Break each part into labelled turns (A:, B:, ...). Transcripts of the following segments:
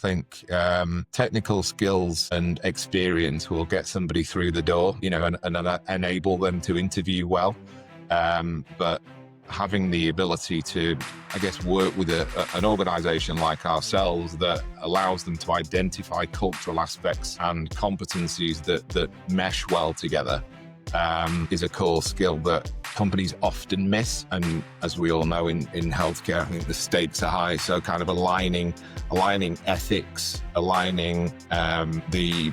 A: think technical skills and experience will get somebody through the door, and enable them to interview well. But having the ability to, I guess, work with an organization like ourselves that allows them to identify cultural aspects and competencies that mesh well together is a core skill that companies often miss. And as we all know, in healthcare, I think the stakes are high. So kind of aligning ethics, aligning the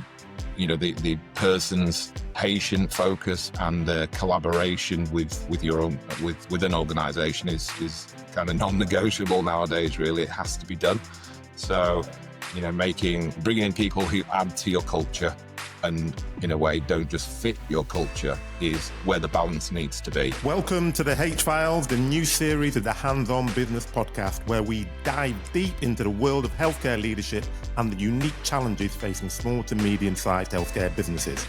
A: person's patient focus and the collaboration with an organization is kind of non-negotiable nowadays. Really, it has to be done. So, bringing in people who add to your culture and in a way don't just fit your culture is where the balance needs to be.
B: Welcome to the H-Files, the new series of the Hands-On Business podcast, where we dive deep into the world of healthcare leadership and the unique challenges facing small to medium-sized healthcare businesses.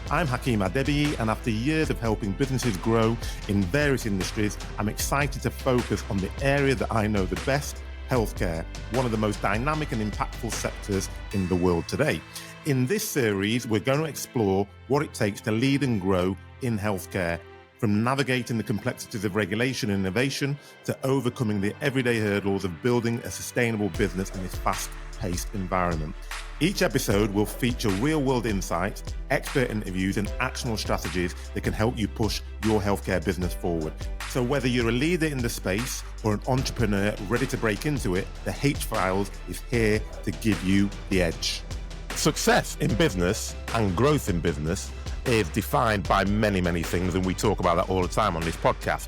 B: I'm Hakeem Adebiyi, and after years of helping businesses grow in various industries, I'm excited to focus on the area that I know the best, healthcare, one of the most dynamic and impactful sectors in the world today. In this series, we're going to explore what it takes to lead and grow in healthcare, from navigating the complexities of regulation and innovation to overcoming the everyday hurdles of building a sustainable business in this fast-paced environment. Each episode will feature real-world insights, expert interviews, and actionable strategies that can help you push your healthcare business forward. So whether you're a leader in the space or an entrepreneur ready to break into it, the H-Files is here to give you the edge. Success in business and growth in business is defined by many, many things, and we talk about that all the time on this podcast.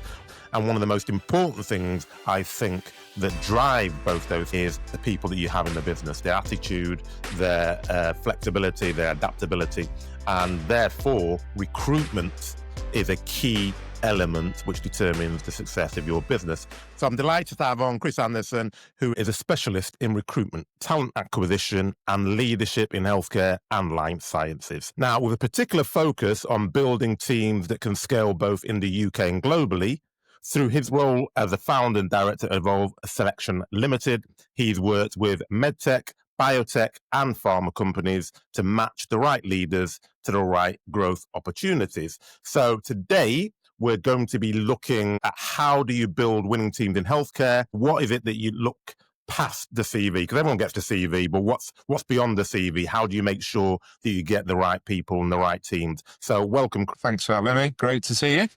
B: And one of the most important things I think that drive both those is the people that you have in the business, their attitude, their flexibility, their adaptability, and therefore recruitment is a key element which determines the success of your business. So I'm delighted to have on Chris Anderson, who is a specialist in recruitment, talent acquisition and leadership in healthcare and life sciences. Now, with a particular focus on building teams that can scale both in the UK and globally, through his role as a founder and director of Evolve Selection Limited, he's worked with medtech, biotech and pharma companies to match the right leaders to the right growth opportunities. So today, we're going to be looking at how do you build winning teams in healthcare? What is it that you look past the CV? Because everyone gets the CV, but what's beyond the CV? How do you make sure that you get the right people and the right teams? So welcome.
A: Thanks for having me. Great to see you.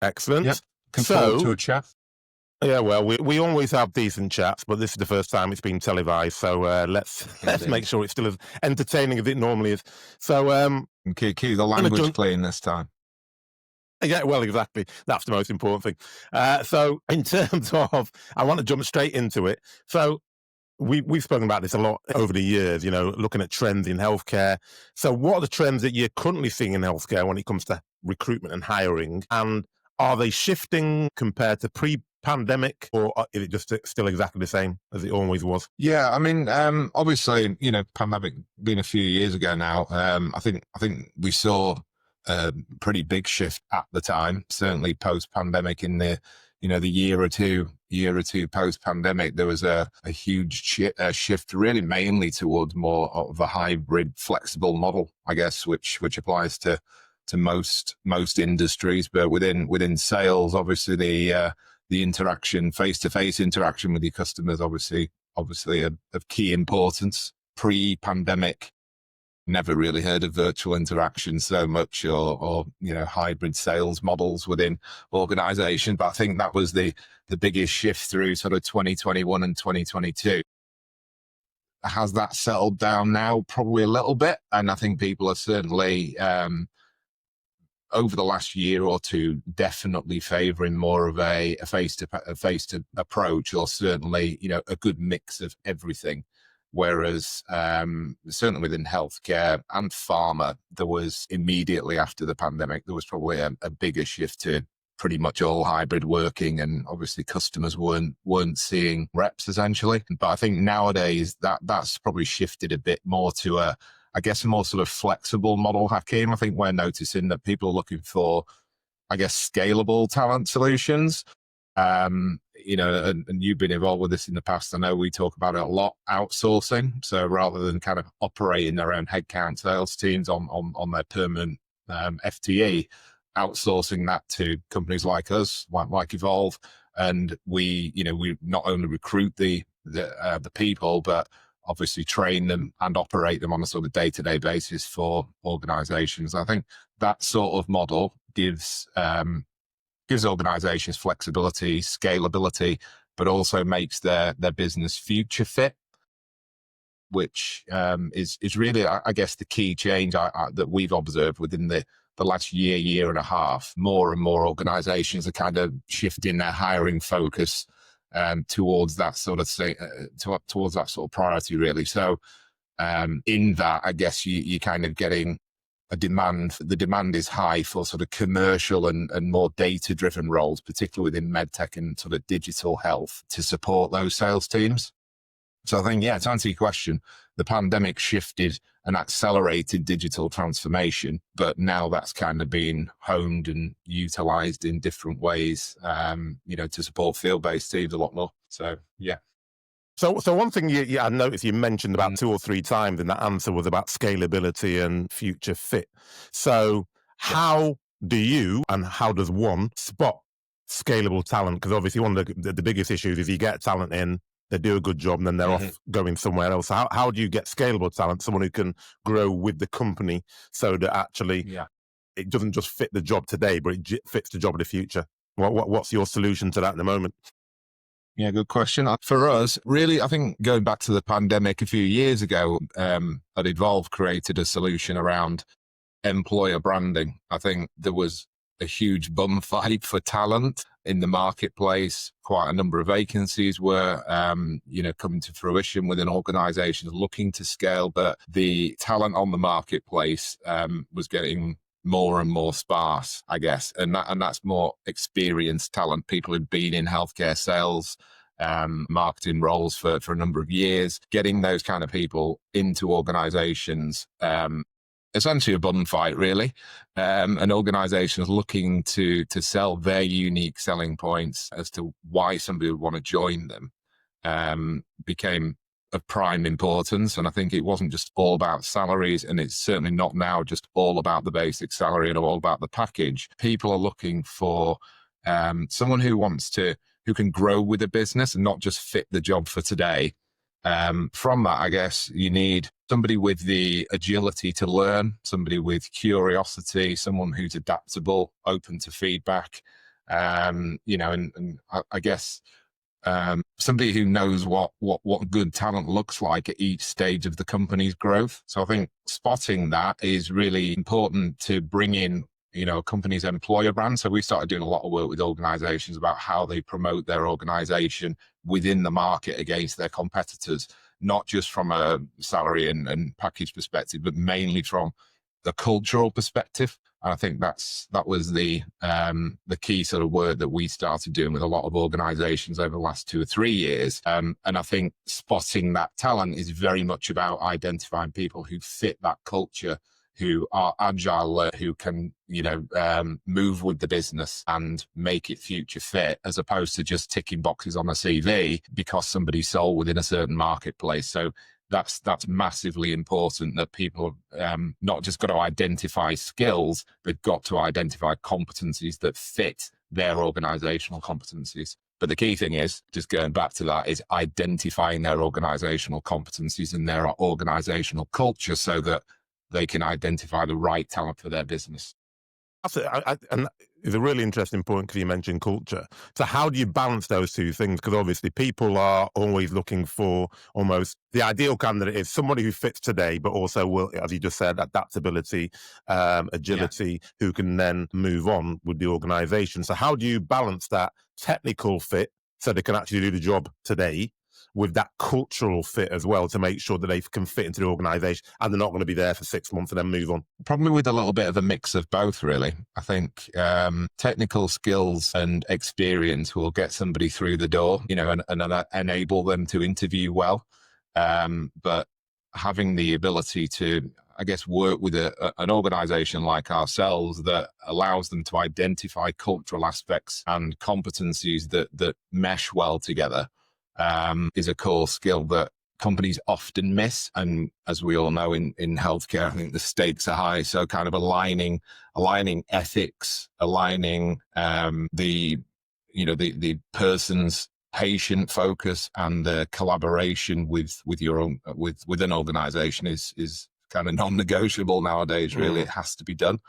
B: Excellent.
A: Yep. Looking forward to a chat.
B: Yeah, well, we always have decent chats, but this is the first time it's been televised, so let's make sure it's still as entertaining as it normally is. So
A: keep the language clean this time.
B: Yeah, well, exactly. That's the most important thing. So in terms of, I want to jump straight into it. So we've spoken about this a lot over the years, looking at trends in healthcare. So what are the trends that you're currently seeing in healthcare when it comes to recruitment and hiring? And are they shifting compared to pre-pandemic, or is it just still exactly the same as it always was?
A: Yeah, I mean, obviously, pandemic being a few years ago now, I think we saw a pretty big shift at the time, certainly post-pandemic. In the year or two post-pandemic, there was a huge shift, really mainly towards more of a hybrid, flexible model, I guess, which applies to most industries. But within sales, obviously the interaction, face-to-face interaction with your customers, obviously of key importance. Pre-pandemic, never really heard of virtual interaction so much, or hybrid sales models within organizations. But I think that was the biggest shift through sort of 2021 and 2022. Has that settled down now? Probably a little bit. And I think people are certainly, over the last year or two, definitely favoring more of a face-to approach, or certainly, a good mix of everything. Whereas certainly within healthcare and pharma, there was immediately after the pandemic, there was probably a bigger shift to pretty much all hybrid working, and obviously customers weren't seeing reps essentially. But I think nowadays that's probably shifted a bit more to a more sort of flexible model, Hakeem. I think we're noticing that people are looking for, scalable talent solutions. And you've been involved with this in the past. I know we talk about it a lot, outsourcing. So rather than kind of operating their own headcount sales teams on their permanent FTE, outsourcing that to companies like us, like Evolve, and we not only recruit the people, but obviously train them and operate them on a sort of day-to-day basis for organizations. I think that sort of model gives organizations flexibility, scalability, but also makes their business future fit, which is really, I guess, the key change that we've observed within the last year and a half. More and more organizations are kind of shifting their hiring focus towards that sort of towards that sort of priority, really. So in that, I guess you're kind of getting a demand. The demand is high for sort of commercial and more data-driven roles, particularly within medtech and sort of digital health, to support those sales teams. So I think, to answer your question, the pandemic shifted and accelerated digital transformation, but now that's kind of been honed and utilized in different ways, to support field-based teams a lot more. So, yeah.
B: So one thing I noticed you mentioned about 2 or 3 times in that answer was about scalability and future fit. So how do you and how does one spot scalable talent? Because obviously one of the biggest issues is you get talent in, they do a good job, and then they're off going somewhere else. How do you get scalable talent, someone who can grow with the company so that actually it doesn't just fit the job today, but it fits the job of the future? What's your solution to that at the moment?
A: Yeah, good question. For us, really, I think going back to the pandemic a few years ago, at Evolve created a solution around employer branding. I think there was a huge bum fight for talent in the marketplace. Quite a number of vacancies were, coming to fruition within organizations looking to scale, but the talent on the marketplace was getting more and more sparse, I guess. And that's more experienced talent, people who've been in healthcare sales, marketing roles for a number of years, getting those kind of people into organizations, essentially a bun fight, really. An organization is looking to sell their unique selling points as to why somebody would want to join them, became of prime importance. And I think it wasn't just all about salaries, and it's certainly not now just all about the basic salary and all about the package. People are looking for someone who can grow with a business and not just fit the job for today. From that, I guess you need somebody with the agility to learn, somebody with curiosity, someone who's adaptable, open to feedback, and I guess somebody who knows what good talent looks like at each stage of the company's growth. So I think spotting that is really important to bring in, a company's employer brand. So we started doing a lot of work with organizations about how they promote their organization within the market against their competitors, not just from a salary and package perspective, but mainly from the cultural perspective. And I think that was the key sort of work that we started doing with a lot of organizations over the last 2 or 3 years. And I think spotting that talent is very much about identifying people who fit that culture, who are agile, who can, move with the business and make it future fit, as opposed to just ticking boxes on a CV because somebody sold within a certain marketplace. So that's massively important, that people not just got to identify skills, they've got to identify competencies that fit their organizational competencies. But the key thing is, just going back to that, is identifying their organizational competencies and their organizational culture so that they can identify the right talent for their business.
B: And it's a really interesting point because you mentioned culture. So how do you balance those two things? Because obviously people are always looking for almost the ideal candidate is somebody who fits today, but also will, as you just said, adaptability, agility, who can then move on with the organization. So how do you balance that technical fit so they can actually do the job today with that cultural fit as well, to make sure that they can fit into the organization and they're not going to be there for 6 months and then move on?
A: Probably with a little bit of a mix of both, really. I think technical skills and experience will get somebody through the door, and enable them to interview well. But having the ability to, I guess, work with an organization like ourselves that allows them to identify cultural aspects and competencies that mesh well together, is a core skill that companies often miss. And as we all know, in healthcare, I think the stakes are high. So kind of aligning ethics, aligning the person's patient focus and the collaboration with an organization is kind of non-negotiable nowadays. Really, it has to be done.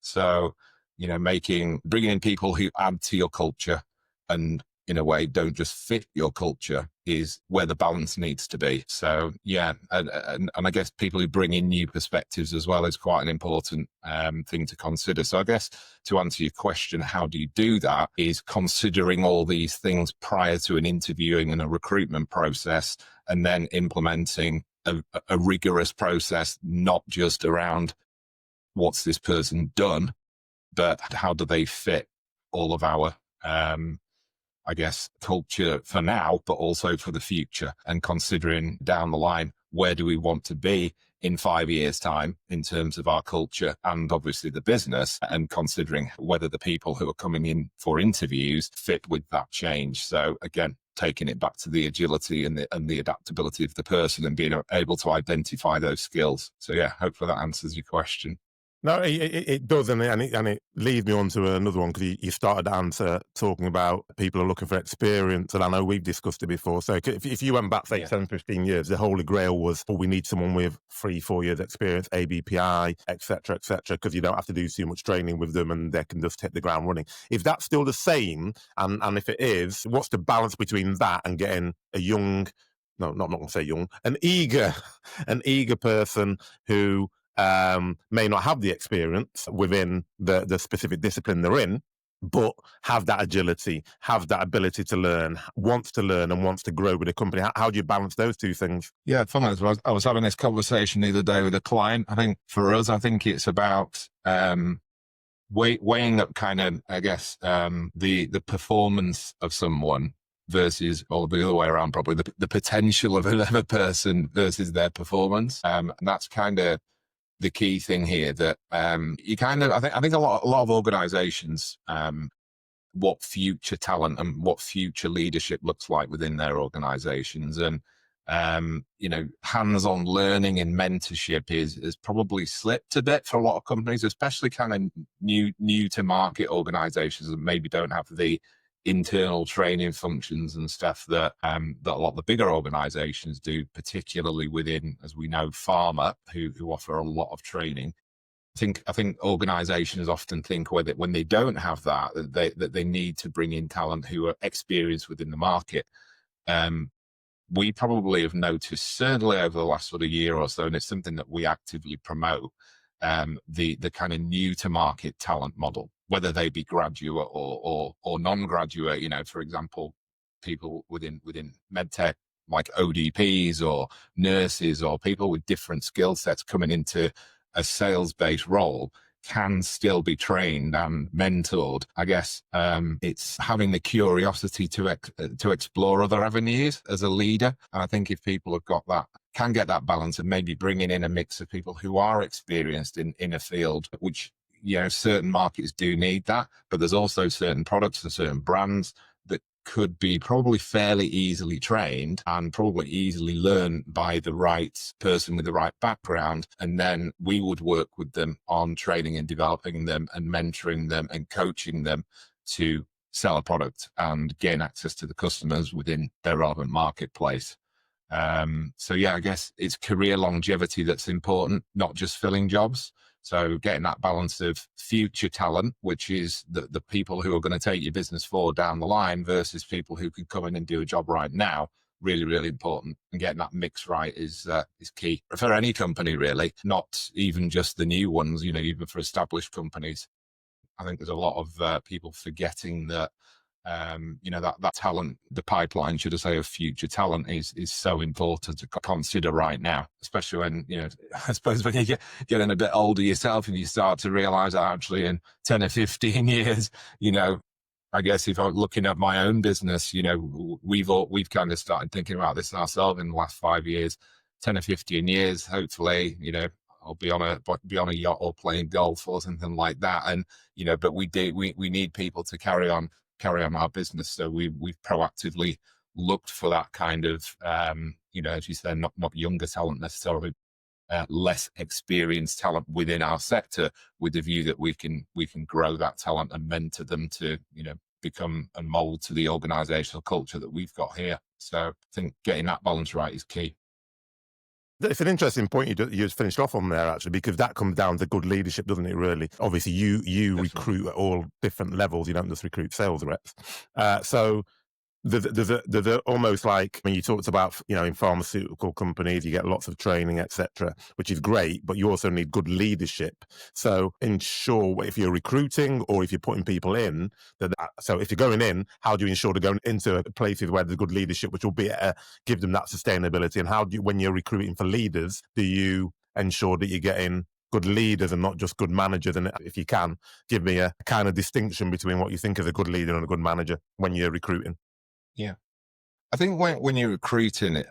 A: So, bringing in people who add to your culture and in a way don't just fit your culture is where the balance needs to be. So yeah, and I guess people who bring in new perspectives as well is quite an important thing to consider. So I guess to answer your question, how do you do that, is considering all these things prior to an interviewing and a recruitment process, and then implementing a rigorous process, not just around what's this person done, but how do they fit all of our I guess, culture for now, but also for the future, and considering down the line, where do we want to be in 5 years' time in terms of our culture and obviously the business, and considering whether the people who are coming in for interviews fit with that change. So again, taking it back to the agility and the adaptability of the person and being able to identify those skills. So yeah, hopefully that answers your question.
B: No, it does, and it leads me on to another one, because you started the answer talking about people are looking for experience, and I know we've discussed it before. So if you went back, say, 10, 15 years, the holy grail was, we need someone with 3-4 years experience, ABPI, etc., because you don't have to do too much training with them and they can just hit the ground running. If that's still the same, and if it is, what's the balance between that and getting a young, no, not going to say young, an eager person who may not have the experience within the specific discipline they're in, but have that agility, have that ability to learn, wants to learn and wants to grow with a company? How do you balance those two things?
A: Yeah, funny. I was having this conversation the other day with a client. I think for us, it's about weighing up kind of, I guess, the performance of someone versus, or the other way around, probably the potential of another person versus their performance. And that's kind of the key thing here, that you kind of, I think a lot of organizations, what future talent and what future leadership looks like within their organizations, and hands-on learning and mentorship is probably slipped a bit for a lot of companies, especially kind of new to market organizations that maybe don't have the internal training functions and stuff that a lot of the bigger organizations do, particularly within, as we know, pharma, who offer a lot of training. I think organizations often think when they don't have that they need to bring in talent who are experienced within the market. We probably have noticed, certainly over the last sort of year or so, and it's something that we actively promote, the kind of new to market talent model, whether they be graduate or non-graduate. For example, people within medtech, like ODPs or nurses or people with different skill sets coming into a sales-based role, can still be trained and mentored. I guess it's having the curiosity to explore other avenues as a leader. And I think if people have got that, can get that balance, and maybe bringing in a mix of people who are experienced in a field, which, certain markets do need that, but there's also certain products and certain brands that could be probably fairly easily trained and probably easily learned by the right person with the right background. And then we would work with them on training and developing them and mentoring them and coaching them to sell a product and gain access to the customers within their relevant marketplace. So yeah, I guess it's career longevity that's important, not just filling jobs. So getting that balance of future talent, which is the people who are going to take your business forward down the line, versus people who can come in and do a job right now, really, really important. And getting that mix right is key for any company, really, not even just the new ones, even for established companies. I think there's a lot of people forgetting that, that talent, the pipeline, should I say, of future talent is so important to consider right now, especially when, I suppose when you get getting a bit older yourself and you start to realize that actually in 10 or 15 years, I guess if I'm looking at my own business, we've kind of started thinking about this ourselves in the last 5 years, 10 or 15 years, hopefully, or be on a yacht or playing golf or something like that. And but we need people to carry on our business. So we've proactively looked for that kind of as you said, not younger talent necessarily, less experienced talent within our sector, with the view that we can grow that talent and mentor them to become and mold to the organizational culture that we've got here. So I think getting that balance right is key.
B: It's an interesting point you just finished off on there, actually, because that comes down to good leadership, doesn't it, really? Obviously, you recruit at all different levels. You don't just recruit sales reps. So there's almost like when you talked about, in pharmaceutical companies, you get lots of training, etc., which is great, but you also need good leadership. So ensure, if you're recruiting or if you're putting people in, so if you're going in, how do you ensure to go into places where there's good leadership, which will be give them that sustainability? And how do you, when you're recruiting for leaders, do you ensure that you're getting good leaders and not just good managers? And if you can, give me a kind of distinction between what you think is a good leader and a good manager when you're recruiting.
A: Yeah. I think when you're recruiting,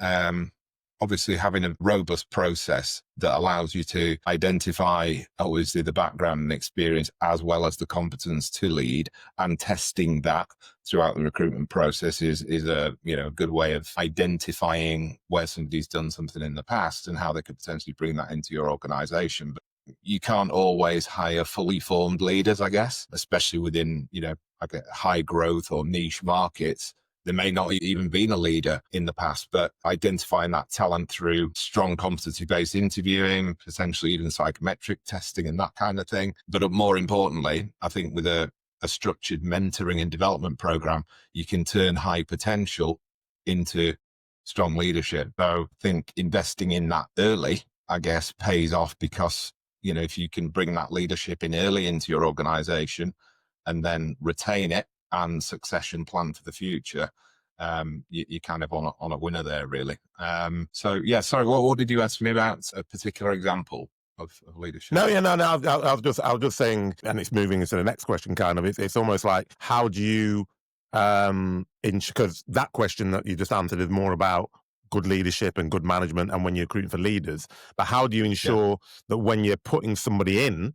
A: obviously having a robust process that allows you to identify, obviously, the background and experience as well as the competence to lead, and testing that throughout the recruitment process is a good way of identifying where somebody's done something in the past and how they could potentially bring that into your organization. But you can't always hire fully formed leaders, I guess, especially within, high growth or niche markets. There may not even been a leader in the past, but identifying that talent through strong competency-based interviewing, potentially even psychometric testing and that kind of thing. But more importantly, I think with a structured mentoring and development program, you can turn high potential into strong leadership. So I think investing in that early, I guess, pays off, because, if you can bring that leadership in early into your organization and then retain it and succession plan for the future, you're kind of on a winner there, really. So yeah, sorry, what did you ask me about? A particular example of leadership?
B: No. I was just saying, and it's moving into the next question. Kind of, it's almost like, how do you, because that question that you just answered is more about good leadership and good management, and when you're recruiting for leaders. But how do you ensure that when you're putting somebody in,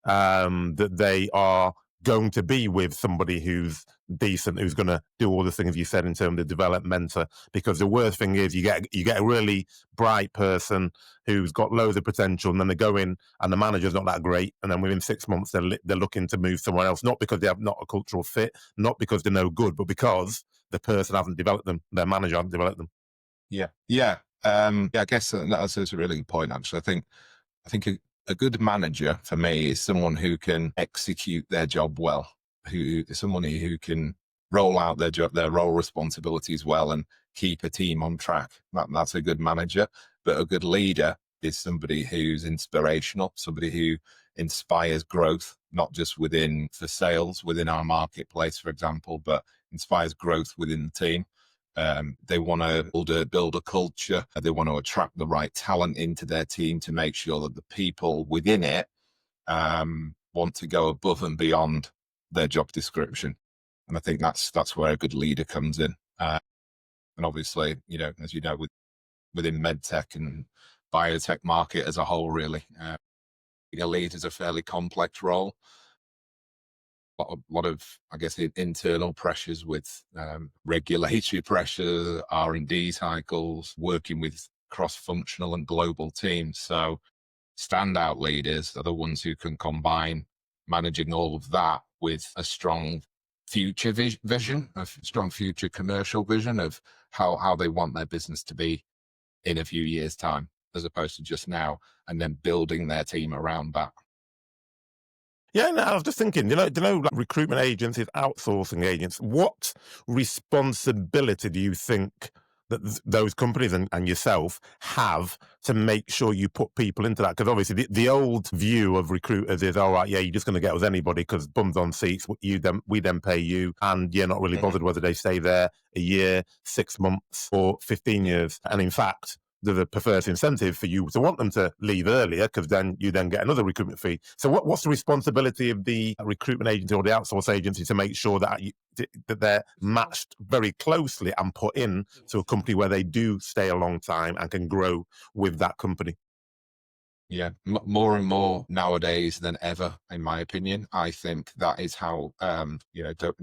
B: that they are going to be with somebody who's decent, who's going to do all the things you said in terms of develop, mentor? Because the worst thing is you get a really bright person who's got loads of potential, and then they go in and the manager's not that great, and then within 6 months they're looking to move somewhere else, not because they have not a cultural fit, not because they're no good, but because the person hasn't developed them, their manager hasn't developed them.
A: Yeah. I guess that's a really good point, actually. I think a good manager for me is someone who can execute their job well, someone who can roll out their role responsibilities well and keep a team on track. That's a good manager. But a good leader is somebody who's inspirational, somebody who inspires growth, not just for sales within our marketplace, for example, but inspires growth within the team. They want to build a culture. They want to attract the right talent into their team to make sure that the people within it want to go above and beyond their job description. And I think that's where a good leader comes in. And obviously, as you know, within medtech and biotech market as a whole, really, being a leader is a fairly complex role. A lot of, I guess, internal pressures with regulatory pressure, R&D cycles, working with cross-functional and global teams. So standout leaders are the ones who can combine managing all of that with a strong future vision, a strong future commercial vision of how they want their business to be in a few years' time, as opposed to just now, and then building their team around that.
B: Yeah, no, I was just thinking, like recruitment agencies, outsourcing agents, what responsibility do you think that those companies and yourself have to make sure you put people into that? Because obviously the old view of recruiters is, all right, yeah, you're just going to get us anybody because bums on seats, we then pay you, and you're not really bothered whether they stay there a year, 6 months, or 15 years. And in fact, there's a perverse incentive for you to want them to leave earlier, because then you then get another recruitment fee. So what's the responsibility of the recruitment agency or the outsource agency to make sure that they're matched very closely and put in to a company where they do stay a long time and can grow with that company?
A: Yeah, more and more nowadays than ever, in my opinion. I think that is how, don't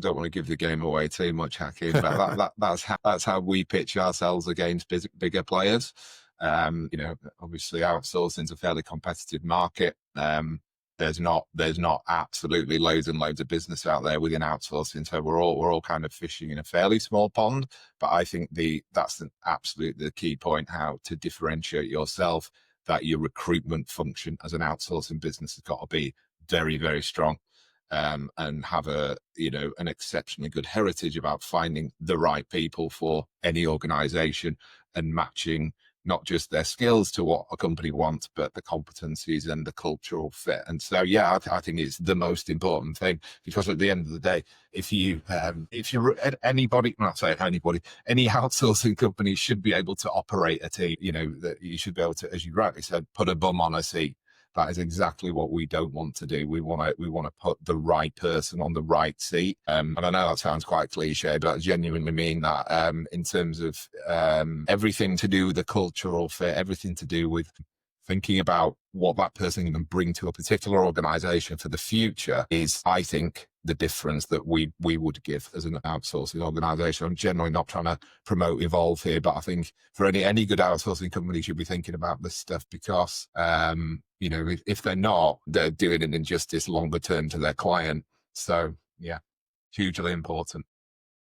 A: want to give the game away too much, Hakim, but that's how we pitch ourselves against bigger players. Obviously outsourcing is a fairly competitive market. There's not absolutely loads and loads of business out there within outsourcing, so we're all kind of fishing in a fairly small pond. But I think that's absolutely the key point, how to differentiate yourself, that your recruitment function as an outsourcing business has got to be very, very strong, and have an exceptionally good heritage about finding the right people for any organization and matching not just their skills to what a company wants, but the competencies and the cultural fit. And so, yeah, I think it's the most important thing, because at the end of the day, if you're anybody, I'm not saying anybody, any outsourcing company should be able to operate a team. That you should be able to, as you rightly said, put a bum on a seat. That is exactly what we don't want to do. We want to put the right person on the right seat. And I know that sounds quite cliche, but I genuinely mean that, in terms of everything to do with the cultural fit, everything to do with thinking about what that person can bring to a particular organization for the future is, I think, the difference that we would give as an outsourcing organization. I'm generally not trying to promote Evolve here, but I think for any good outsourcing company should be thinking about this stuff, because if they're not, they're doing an injustice longer term to their client. So yeah, hugely important.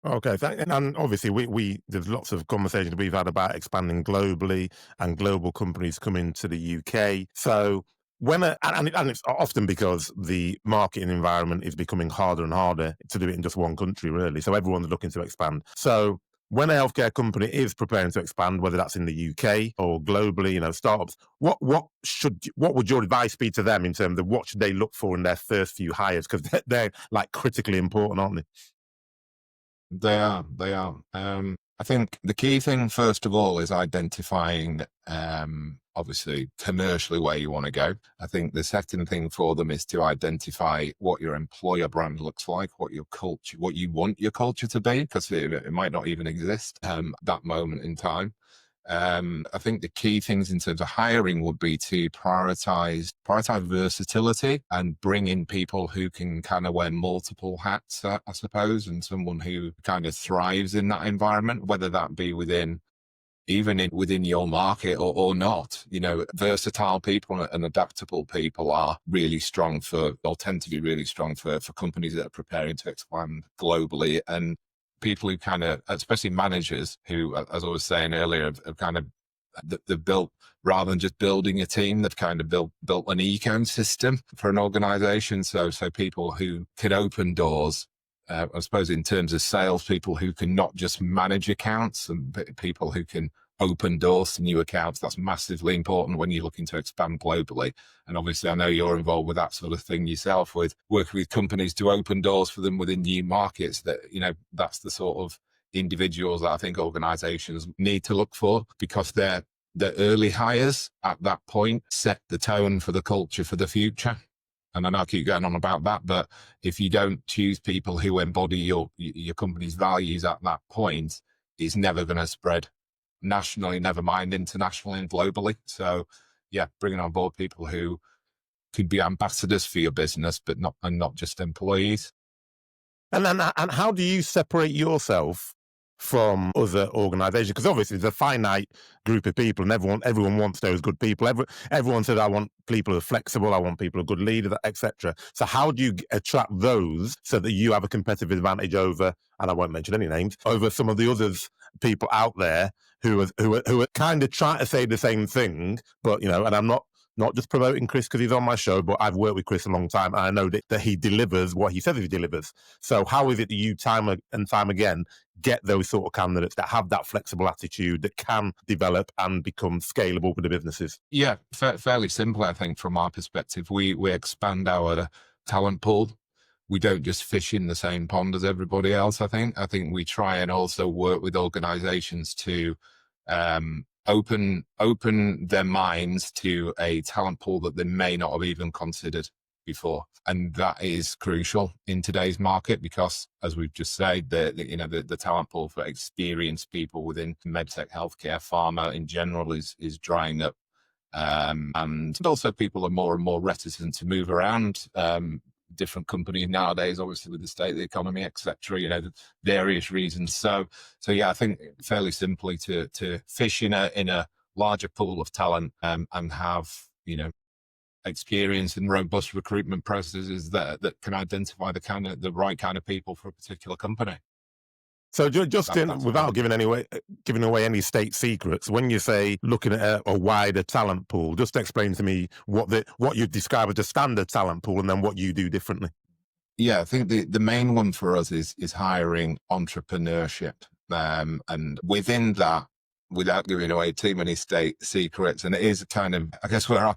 B: Okay, and obviously we there's lots of conversations we've had about expanding globally and global companies coming to the UK. So and it's often because the marketing environment is becoming harder and harder to do it in just one country, really. So everyone's looking to expand. So when a healthcare company is preparing to expand, whether that's in the UK or globally, startups, what would your advice be to them in terms of what should they look for in their first few hires? Because they're like critically important, aren't they?
A: They are. They are. I think the key thing, first of all, is identifying, obviously, commercially where you want to go. I think the second thing for them is to identify what your employer brand looks like, what your culture, what you want your culture to be, because it might not even exist at that moment in time. I think the key things in terms of hiring would be to prioritize versatility and bring in people who can kind of wear multiple hats, I suppose, and someone who kind of thrives in that environment, whether that be within your market or not. Versatile people and adaptable people are really strong or tend to be really strong for companies that are preparing to expand globally. And people who kind of, especially managers who, as I was saying earlier, have kind of, they've built, rather than just building a team, they've kind of built an ecosystem for an organization. So people who can open doors, I suppose in terms of sales, people who can not just manage accounts, and people who can open doors to new accounts. That's massively important when you're looking to expand globally. And obviously, I know you're involved with that sort of thing yourself, with working with companies to open doors for them within new markets. That's the sort of individuals that I think organizations need to look for, because the early hires at that point set the tone for the culture for the future. And I know I keep going on about that, but if you don't choose people who embody your company's values at that point, it's never going to spread nationally, never mind internationally and globally. So yeah, bringing on board people who could be ambassadors for your business, but not just employees.
B: And how do you separate yourself from other organizations? Because obviously there's a finite group of people, and everyone wants those good people. Everyone says, I want people who are flexible, I want people who are good leaders, etc. So how do you attract those so that you have a competitive advantage over, and I won't mention any names, over some of the others people out there who are kind of trying to say the same thing, but and I'm not just promoting Chris because he's on my show, but I've worked with Chris a long time, and I know that he delivers what he says he delivers. So how is it that you time and time again get those sort of candidates that have that flexible attitude, that can develop and become scalable for the businesses?
A: Yeah, fairly simple, I think, from our perspective. We expand our talent pool. We don't just fish in the same pond as everybody else, I think. I think we try and also work with organizations to open their minds to a talent pool that they may not have even considered before. And that is crucial in today's market, because, as we've just said, the talent pool for experienced people within medtech, healthcare, pharma in general is drying up And also people are more and more reticent to move around. Different companies nowadays, obviously with the state of the economy, etc. Various reasons. So yeah, I think fairly simply to fish in a larger pool of talent, and have experience and robust recruitment processes that can identify the right kind of people for a particular company.
B: So without giving away any state secrets, when you say looking at a wider talent pool, just explain to me what you describe as the standard talent pool, and then what you do differently.
A: Yeah, I think the main one for us is hiring entrepreneurship, and within that, without giving away too many state secrets, and it is kind of, I guess, where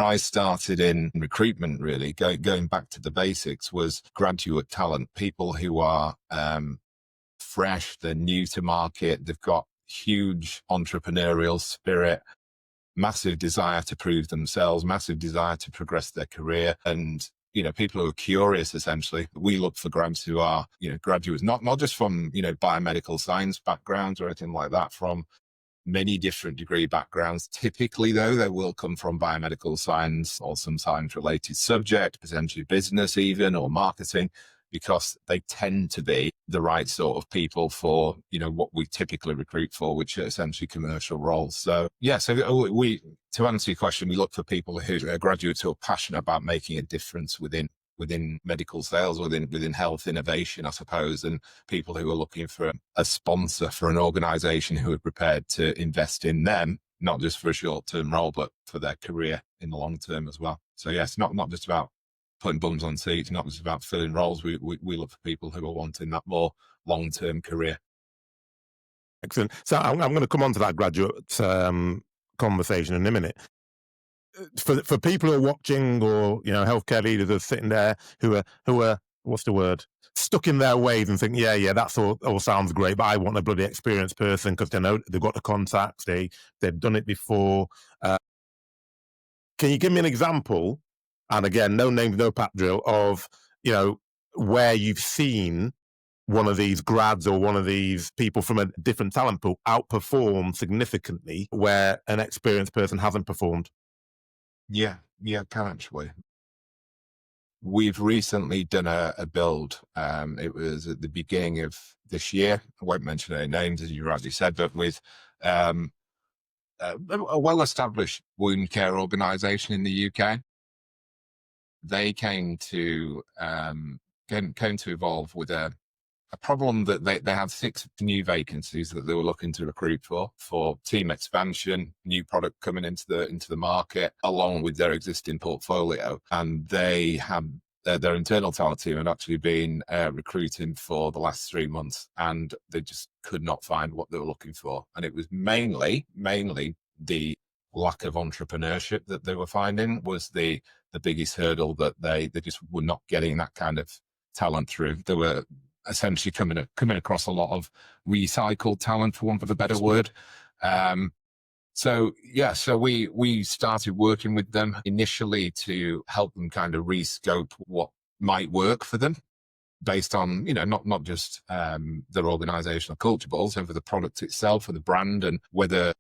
A: I started in recruitment, really going back to the basics, was graduate talent, people who are fresh, they're new to market, they've got huge entrepreneurial spirit, massive desire to prove themselves, massive desire to progress their career, and people who are curious. Essentially, we look for grads who are graduates, not just from biomedical science backgrounds or anything like that, from many different degree backgrounds. Typically, though, they will come from biomedical science or some science related subject, potentially business even, or marketing, because they tend to be the right sort of people for, what we typically recruit for, which are essentially commercial roles. So yeah, to answer your question, we look for people who are graduates who are passionate about making a difference within medical sales, within health innovation, I suppose, and people who are looking for a sponsor for an organization who are prepared to invest in them, not just for a short-term role, but for their career in the long term as well. So yes, not just about putting bums on seats, not just about filling roles. We look for people who are wanting that more long-term career.
B: Excellent. So I'm going to come on to that graduate conversation in a minute. For people who are watching, or healthcare leaders are sitting there who are what's the word, stuck in their ways and think, yeah, that's all sounds great, but I want a bloody experienced person because they know they've got the contacts, they've done it before. Can you give me an example? And again, no names, no pat drill, of where you've seen one of these grads or one of these people from a different talent pool outperform significantly where an experienced person hasn't performed.
A: Yeah, can actually. We've recently done a build. It was at the beginning of this year. I won't mention any names, as you rightly said, but with a well-established wound care organisation in the UK. They came to evolve with a problem that they had 6 new vacancies that they were looking to recruit for team expansion, new product coming into the market, along with their existing portfolio. And they had their internal talent team had actually been recruiting for the last 3 months, and they just could not find what they were looking for. And it was mainly the lack of entrepreneurship that they were finding was the biggest hurdle, that they just were not getting that kind of talent through. They were essentially coming across a lot of recycled talent, for want of a better word. So we started working with them initially to help them kind of rescope what might work for them, based on not just their organizational culture, but also for the product itself, for the brand, and whether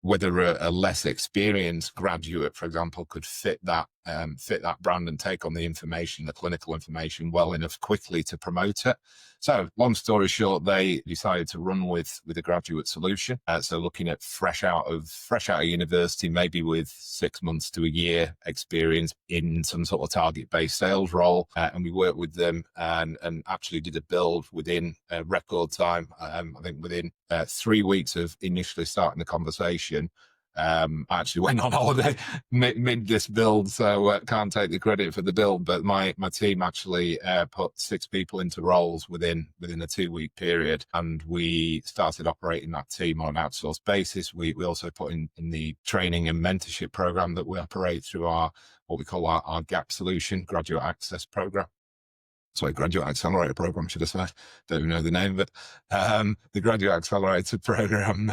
A: a less experienced graduate, for example, could fit that brand and take on the clinical information well enough quickly to promote it. So long story short, they decided to run with a graduate solution. So looking at fresh out of university, maybe with 6 months to a year experience in some sort of target-based sales role. And we worked with them and actually did a build within record time. I think within 3 weeks of initially starting the conversation. I actually went on holiday mid this build, so can't take the credit for the build, but my team actually put 6 people into roles within a 2-week period, and we started operating that team on an outsourced basis. We also put in the training and mentorship program that we operate through what we call our GAP solution, Graduate Access Program. Sorry, Graduate Accelerator Programme, should I say. Don't even know the name of it. The Graduate Accelerator Programme.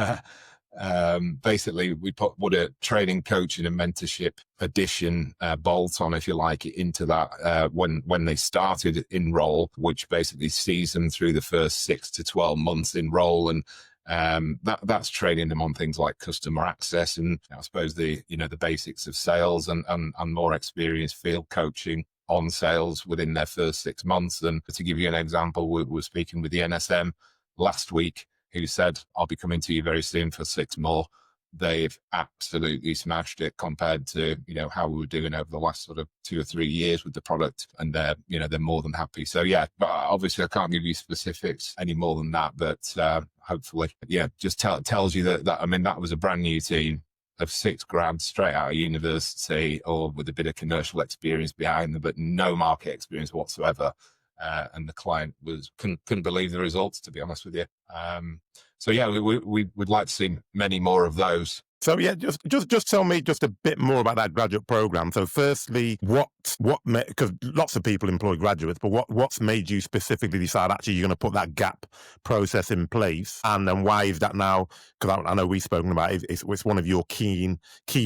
A: Basically, we put a training, coaching and mentorship addition bolt on, if you like, into that when they started in role, which basically sees them through the first 6 to 12 months in role, and That's training them on things like customer access and I suppose the basics of sales and more experienced field coaching on sales within their first 6 months. And to give you an example, we were speaking with the NSM last week, who said, I'll be coming to you very soon for 6 more. They've absolutely smashed it compared to, how we were doing over the last sort of 2 or 3 years with the product. And they're more than happy. So yeah, but obviously I can't give you specifics any more than that, but hopefully, just tells you that that was a brand new team of 6 grads straight out of university or with a bit of commercial experience behind them, but no market experience whatsoever. And the client couldn't believe the results, to be honest with you. So yeah, we'd like to see many more of those.
B: So yeah, just tell me just a bit more about that graduate program. So firstly, because lots of people employ graduates, but what's made you specifically decide actually you're going to put that gap process in place, and then why is that now? Because I know we've spoken about it, it's one of your key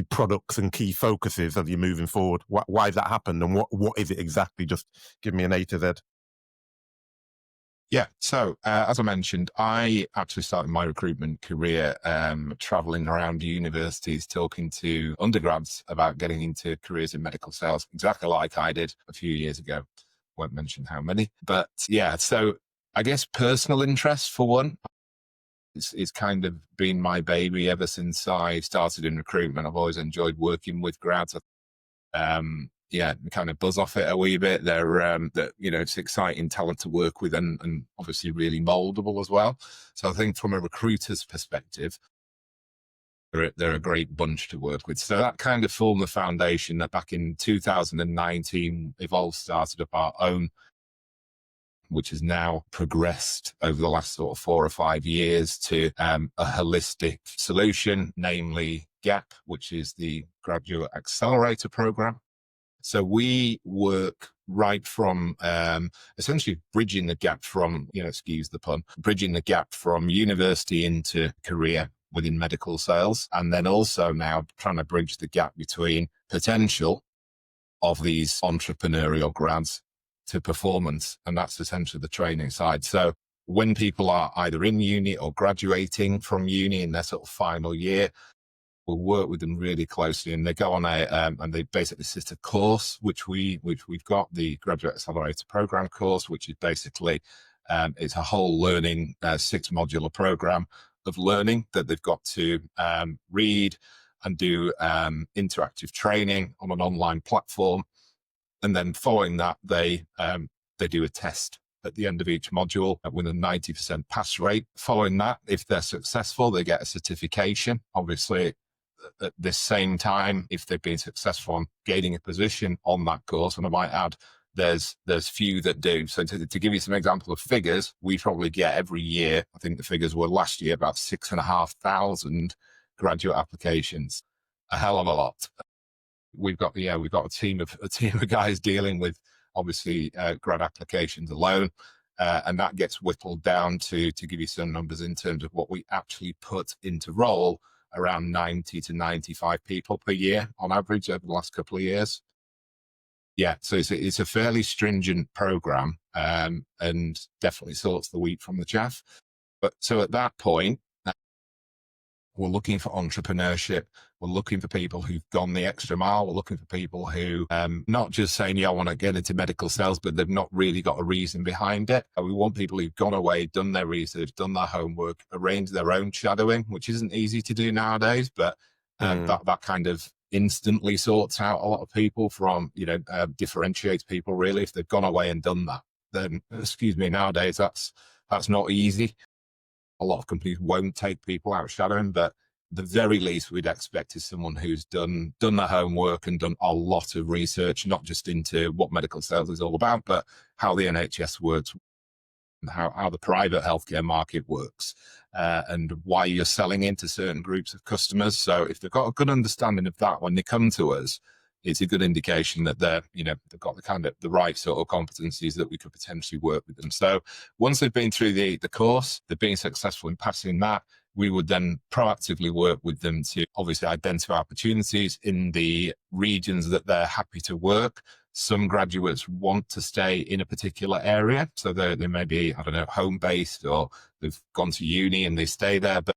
B: products and key focuses as you're moving forward. Why has that happened, and what is it exactly? Just give me an A to Z.
A: Yeah. So as I mentioned, I actually started my recruitment career traveling around universities, talking to undergrads about getting into careers in medical sales, exactly like I did a few years ago. Won't mention how many, but yeah. So I guess personal interest for one, it's kind of been my baby ever since I started in recruitment. I've always enjoyed working with grads. Kind of buzz off it a wee bit. It's exciting talent to work with and obviously really moldable as well. So I think from a recruiter's perspective, they're a great bunch to work with. So that kind of formed the foundation that back in 2019, Evolve started up our own, which has now progressed over the last sort of 4 or 5 years to a holistic solution, namely GAP, which is the Graduate Accelerator Programme. So we work right from essentially bridging the gap from, excuse the pun, bridging the gap from university into career within medical sales. And then also now trying to bridge the gap between potential of these entrepreneurial grads to performance. And that's essentially the training side. So when people are either in uni or graduating from uni in their sort of final year, we'll work with them really closely, and they go on and they basically sit a course, which we've got, the Graduate Accelerator Programme course, which is basically, it's a whole learning 6 modular program of learning that they've got to read and do interactive training on an online platform. And then following that, they do a test at the end of each module with a 90% pass rate. Following that, if they're successful, they get a certification. Obviously, at the same time, if they've been successful in gaining a position on that course, and I might add, there's few that do. So to give you some example of figures, we probably get every year, I think the figures were last year, about 6,500 graduate applications, a hell of a lot. We've got a team of guys dealing with obviously grad applications alone. And that gets whittled down to give you some numbers in terms of what we actually put into role, around 90 to 95 people per year on average over the last couple of years. Yeah, so it's a fairly stringent program and definitely sorts the wheat from the chaff. But so at that point, we're looking for entrepreneurship. We're looking for people who've gone the extra mile. We're looking for people who not just saying, yeah, I want to get into medical sales, but they've not really got a reason behind it. And we want people who've gone away, done their research, done their homework, arranged their own shadowing, which isn't easy to do nowadays, but that kind of instantly sorts out a lot of people from, differentiates people really. If they've gone away and done that, then, nowadays that's not easy. A lot of companies won't take people out shadowing, but the very least we'd expect is someone who's done their homework and done a lot of research, not just into what medical sales is all about, but how the NHS works, how the private healthcare market works, and why you're selling into certain groups of customers. So if they've got a good understanding of that when they come to us, it's a good indication that they've got the right sort of competencies that we could potentially work with them. So once they've been through the course, they've been successful in passing that, we would then proactively work with them to obviously identify opportunities in the regions that they're happy to work. Some graduates want to stay in a particular area. So they may be, I don't know, home-based, or they've gone to uni and they stay there. But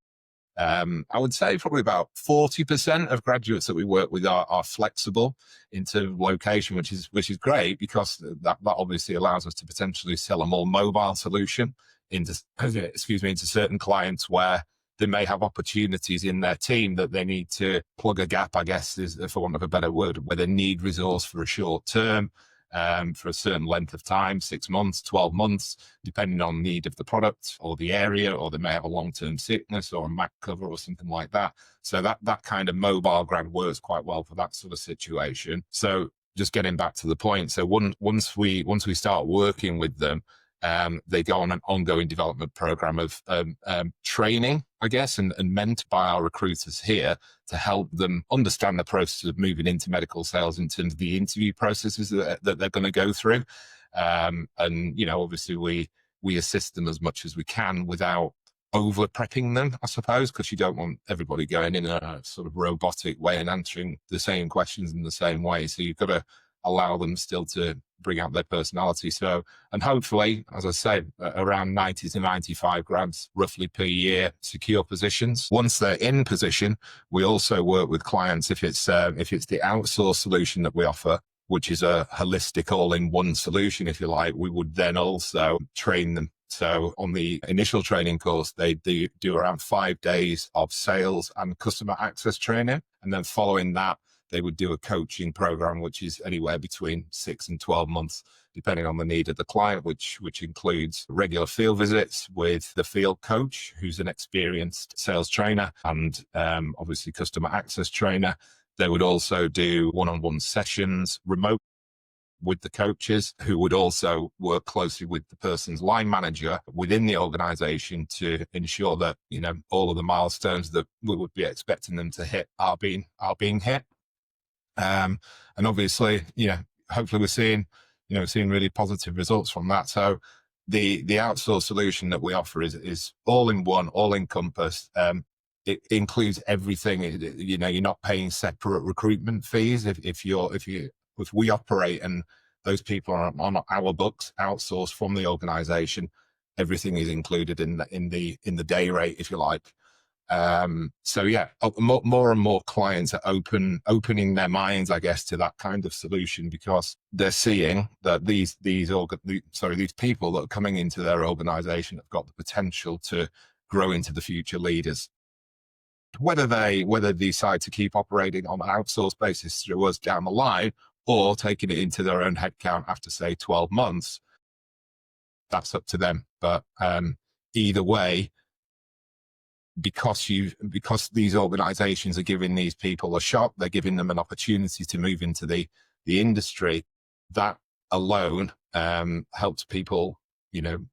A: I would say probably about 40% of graduates that we work with are flexible into location, which is great, because that obviously allows us to potentially sell a more mobile solution into certain clients where they may have opportunities in their team that they need to plug a gap, I guess, is for want of a better word, where they need resource for a short term, for a certain length of time, 6 months, 12 months, depending on need of the product or the area, or they may have a long-term sickness or a mat cover or something like that. So that kind of mobile grad works quite well for that sort of situation. So just getting back to the point. So once we start working with them, they go on an ongoing development program of training, I guess, and meant by our recruiters here to help them understand the process of moving into medical sales in terms of the interview processes that they're going to go through. And, obviously we assist them as much as we can without over prepping them, I suppose, because you don't want everybody going in a sort of robotic way and answering the same questions in the same way. So you've got to allow them still to bring out their personality. So, and hopefully, as I said, around 90 to 95 grads roughly per year secure positions. Once they're in position, we also work with clients if it's the outsourced solution that we offer, which is a holistic all-in-one solution, if you like. We would then also train them. So on the initial training course, they do around 5 days of sales and customer access training. And then following that, they would do a coaching program, which is anywhere between 6 and 12 months, depending on the need of the client, which includes regular field visits with the field coach, who's an experienced sales trainer, and obviously customer access trainer. They would also do one-on-one sessions remote with the coaches, who would also work closely with the person's line manager within the organization to ensure that, all of the milestones that we would be expecting them to hit are being hit. And obviously, hopefully we're seeing really positive results from that. So the outsourced solution that we offer is all in one, all encompassed. It includes everything. You're not paying separate recruitment fees if we operate and those people are on our books, outsourced from the organization. Everything is included in the day rate, if you like. So yeah, more and more clients are opening their minds, I guess, to that kind of solution, because they're seeing that these people that are coming into their organization have got the potential to grow into the future leaders. Whether they decide to keep operating on an outsourced basis through us down the line, or taking it into their own headcount after, say, 12 months, that's up to them. But either way, because these organizations are giving these people a shot, they're giving them an opportunity to move into the industry, that alone helps people,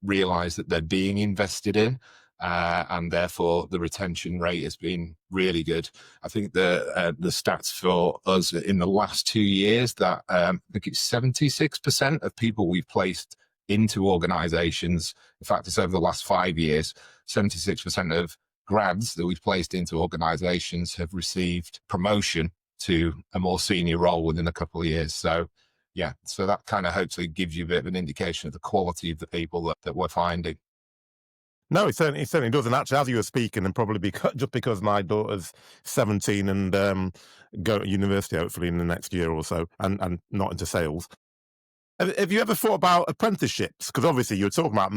A: realize that they're being invested in, and therefore the retention rate has been really good. I think the stats for us in the last 2 years, that I think it's 76% of people we've placed into organizations. In fact, it's over the last 5 years, 76% of grads that we've placed into organizations have received promotion to a more senior role within a couple of years. So yeah, so that kind of hopefully gives you a bit of an indication of the quality of the people that we're finding.
B: No, it certainly does. And actually, as you were speaking, and probably just because my daughter's 17 and go to university hopefully in the next year or so, and not into sales. Have you ever thought about apprenticeships? Because obviously you're talking about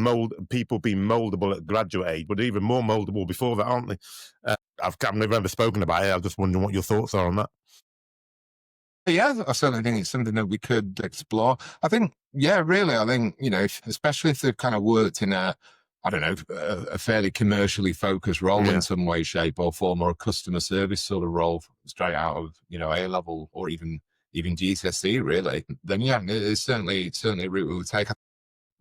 B: people being moldable at graduate age, but even more moldable before that, aren't they? I've never spoken about it. I'm just wondering what your thoughts are on that.
A: Yeah, I certainly think it's something that we could explore. I think, really, I think, especially if they've kind of worked in a fairly commercially focused role in some way, shape or form, or a customer service sort of role straight out of, A-level or even GCSE, really, then it's certainly a route we would take.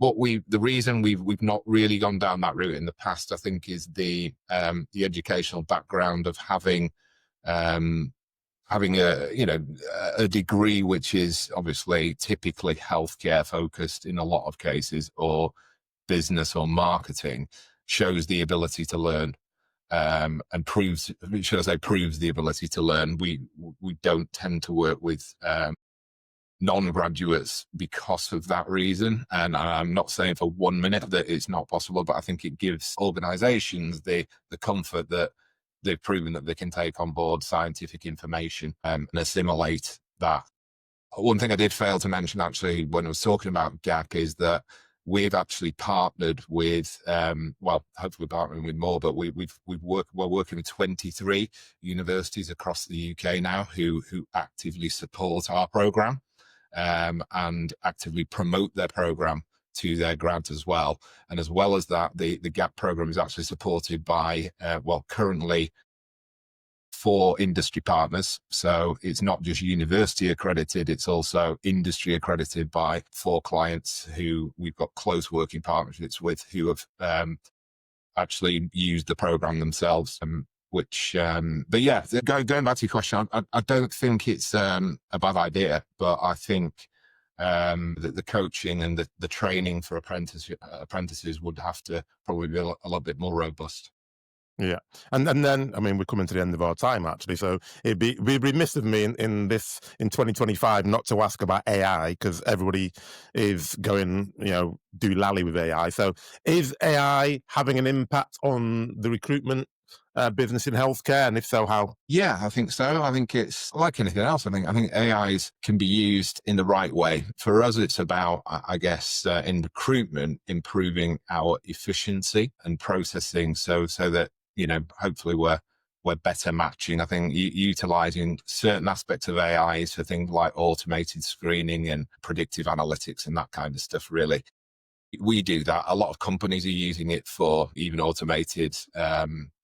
A: The reason we've not really gone down that route in the past, I think, is the educational background of having a degree which is obviously typically healthcare focused in a lot of cases, or business or marketing, shows the ability to learn, and proves the ability to learn. We don't tend to work with non-graduates because of that reason. And I'm not saying for 1 minute that it's not possible, but I think it gives organizations the comfort that they've proven that they can take on board scientific information and assimilate that. One thing I did fail to mention actually when I was talking about GAC is that we've actually partnered with, well, hopefully partnering with more, but we're working with 23 universities across the UK now who actively support our program and actively promote their program to their grads as well. And as well as that, the GAP program is actually supported by, currently 4 industry partners. So it's not just university accredited, it's also industry accredited by 4 clients who we've got close working partnerships with who have actually used the program themselves. But yeah, going back to your question, I don't think it's a bad idea, but I think that the coaching and the training for apprentices would have to probably be a little bit more robust.
B: Yeah. And then, I mean, we're coming to the end of our time, actually. So it'd be remiss of me in 2025 not to ask about AI, because everybody is going, do lally with AI. So is AI having an impact on the recruitment business in healthcare? And if so, how?
A: Yeah, I think so. I think it's like anything else. I think AIs can be used in the right way. For us, it's about, I guess, in recruitment, improving our efficiency and processing so that, hopefully we're better matching. I think utilizing certain aspects of AIs for things like automated screening and predictive analytics and that kind of stuff, really. We do that. A lot of companies are using it for even automated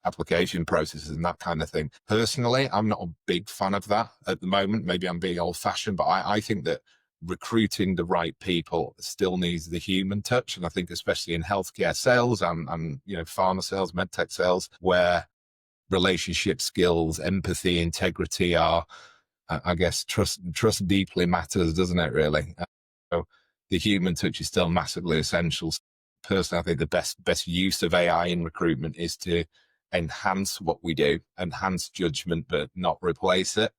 A: application processes and that kind of thing. Personally, I'm not a big fan of that at the moment. Maybe I'm being old fashioned, but I think that recruiting the right people still needs the human touch. And I think especially in healthcare sales and pharma sales, medtech sales, where relationship skills, empathy, integrity are, I guess, trust deeply matters, doesn't it, really? So the human touch is still massively essential. Personally, I think the best use of AI in recruitment is to enhance what we do, enhance judgment, but not replace it.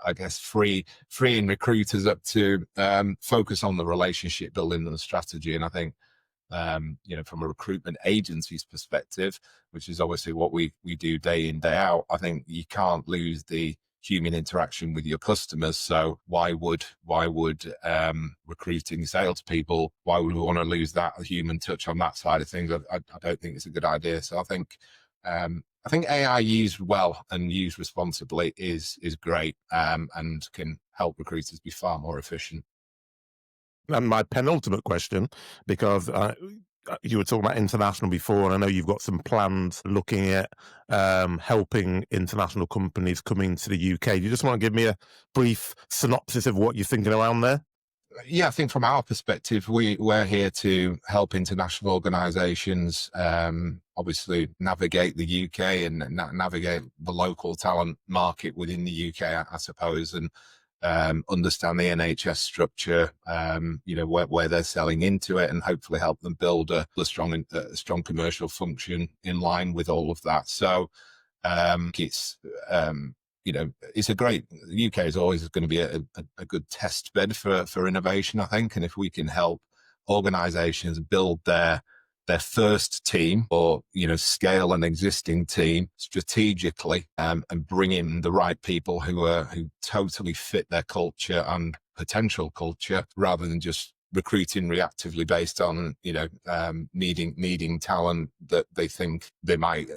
A: I guess freeing recruiters up to focus on the relationship building and the strategy. And I think, from a recruitment agency's perspective, which is obviously what we do day in, day out, I think you can't lose the human interaction with your customers. So why would recruiting salespeople, why would we want to lose that human touch on that side of things? I don't think it's a good idea. So I think AI used well and used responsibly is great and can help recruiters be far more efficient.
B: And my penultimate question, because you were talking about international before, and I know you've got some plans looking at helping international companies coming to the UK. Do you just want to give me a brief synopsis of what you're thinking around there?
A: Yeah, I think from our perspective, we're here to help international organizations obviously navigate the UK and navigate the local talent market within the UK, I suppose, and understand the NHS structure, where they're selling into it, and hopefully help them build a strong commercial function in line with all of that. So it's the UK is always going to be a good test bed for innovation, I think. And if we can help organizations build their first team or, scale an existing team strategically and bring in the right people who totally fit their culture and potential culture, rather than just recruiting reactively based on, needing talent that they think they might,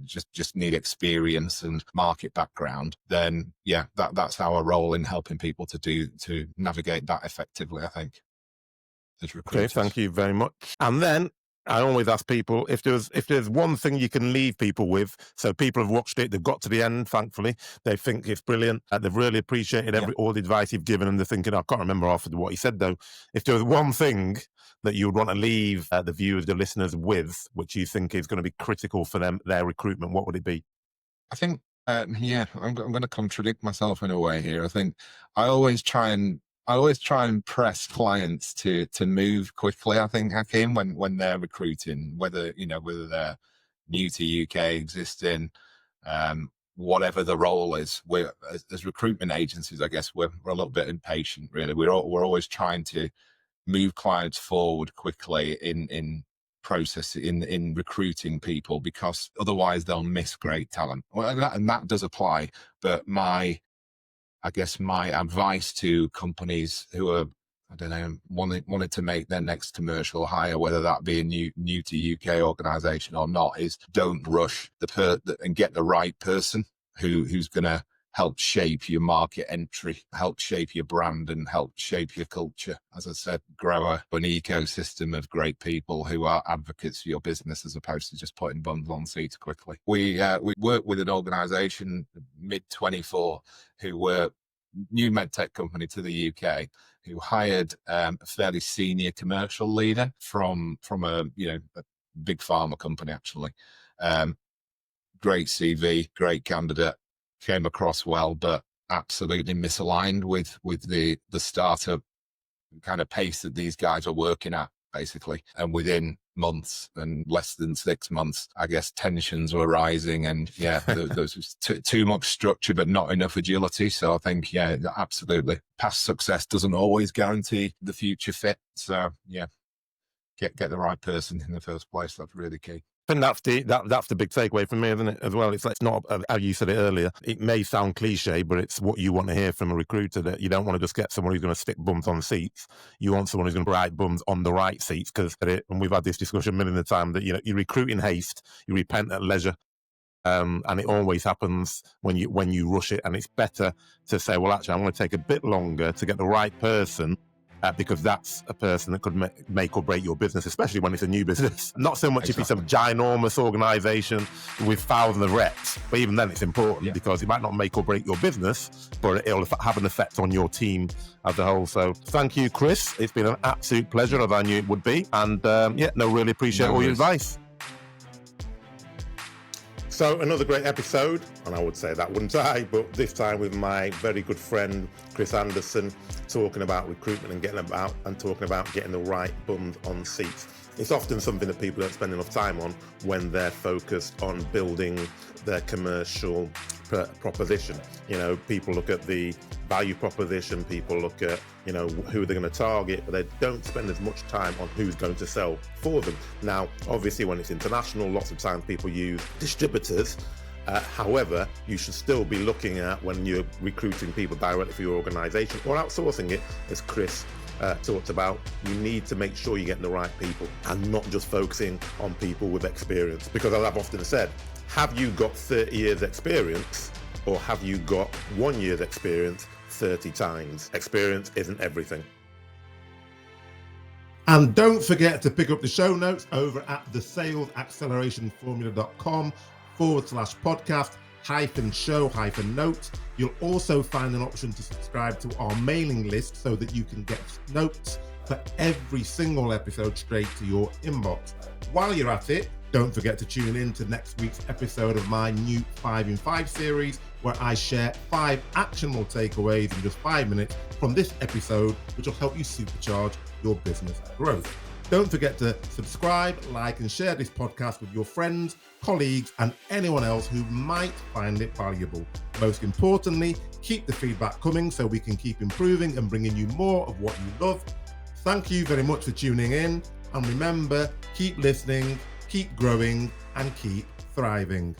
A: just need experience and market background, then yeah, that's our role in helping people to navigate that effectively, I think.
B: Okay, thank you very much. And then I always ask people if there's one thing you can leave people with. So people have watched it, they've got to the end, thankfully. They think it's brilliant. They've really appreciated all the advice you've given, and they're thinking, I can't remember half of what you said though. If there was one thing that you would want to leave the viewers, the listeners with, which you think is going to be critical for their recruitment, what would it be?
A: I think, I'm going to contradict myself in a way here. I think I always try and press clients to move quickly. I think, Hakeem, when they're recruiting, whether they're new to UK, existing, whatever the role is. We're as recruitment agencies, I guess we're a little bit impatient, really. We're always trying to move clients forward quickly in process in recruiting people, because otherwise they'll miss great talent. Well, and that does apply. But my advice to companies who are, I don't know, wanted to make their next commercial hire, whether that be a new to UK organization or not, is don't rush and get the right person who's going to help shape your market entry, help shape your brand, and help shape your culture. As I said, grow an ecosystem of great people who are advocates for your business, as opposed to just putting bums on seats quickly. We work with an organization, mid-24, who were new medtech company to the UK, who hired a fairly senior commercial leader from a big pharma company, actually. Great CV, great candidate, came across well, but absolutely misaligned with the startup kind of pace that these guys are working at, basically. And within months, and less than 6 months, I guess tensions were rising, and there was too much structure but not enough agility. So I think absolutely, past success doesn't always guarantee the future fit. So get the right person in the first place. That's really key.
B: I think that's the big takeaway from me, isn't it, as well? It's not, how you said it earlier, it may sound cliche, but it's what you want to hear from a recruiter, that you don't want to just get someone who's going to stick bums on seats. You want someone who's going to write bums on the right seats, because, and we've had this discussion a million of times, that you recruit in haste, you repent at leisure. And it always happens when you rush it. And it's better to say, well, actually, I'm going to take a bit longer to get the right person, because that's a person that could make or break your business, especially when it's a new business. Not so much if it's a ginormous organization with thousands of reps, but even then it's important, because it might not make or break your business, but it'll have an effect on your team as a whole. So thank you, Chris. It's been an absolute pleasure, as I knew it would be. And really appreciate all your advice. So another great episode, and I would say that, wouldn't I? But this time with my very good friend, Chris Anderson, talking about recruitment and talking about getting the right bums on seats. It's often something that people don't spend enough time on when they're focused on building their commercial proposition. People look at the value proposition, people look at, who they're going to target, but they don't spend as much time on who's going to sell for them. Now, obviously, when it's international, lots of times people use distributors. However, you should still be looking at, when you're recruiting people directly for your organization or outsourcing it, as Chris talked about, you need to make sure you're getting the right people and not just focusing on people with experience. Because as I've often said, have you got 30 years experience, or have you got 1 year's experience 30 times? Experience isn't everything. And don't forget to pick up the show notes over at thesalesaccelerationformula.com/podcast-show-notes. You'll also find an option to subscribe to our mailing list so that you can get notes for every single episode straight to your inbox. While you're at it, don't forget to tune in to next week's episode of my new 5 in 5 series, where I share 5 actionable takeaways in just 5 minutes from this episode, which will help you supercharge your business growth. Don't forget to subscribe, like, and share this podcast with your friends, colleagues, and anyone else who might find it valuable. Most importantly, keep the feedback coming so we can keep improving and bringing you more of what you love. Thank you very much for tuning in. And remember, keep listening, keep growing, and keep thriving.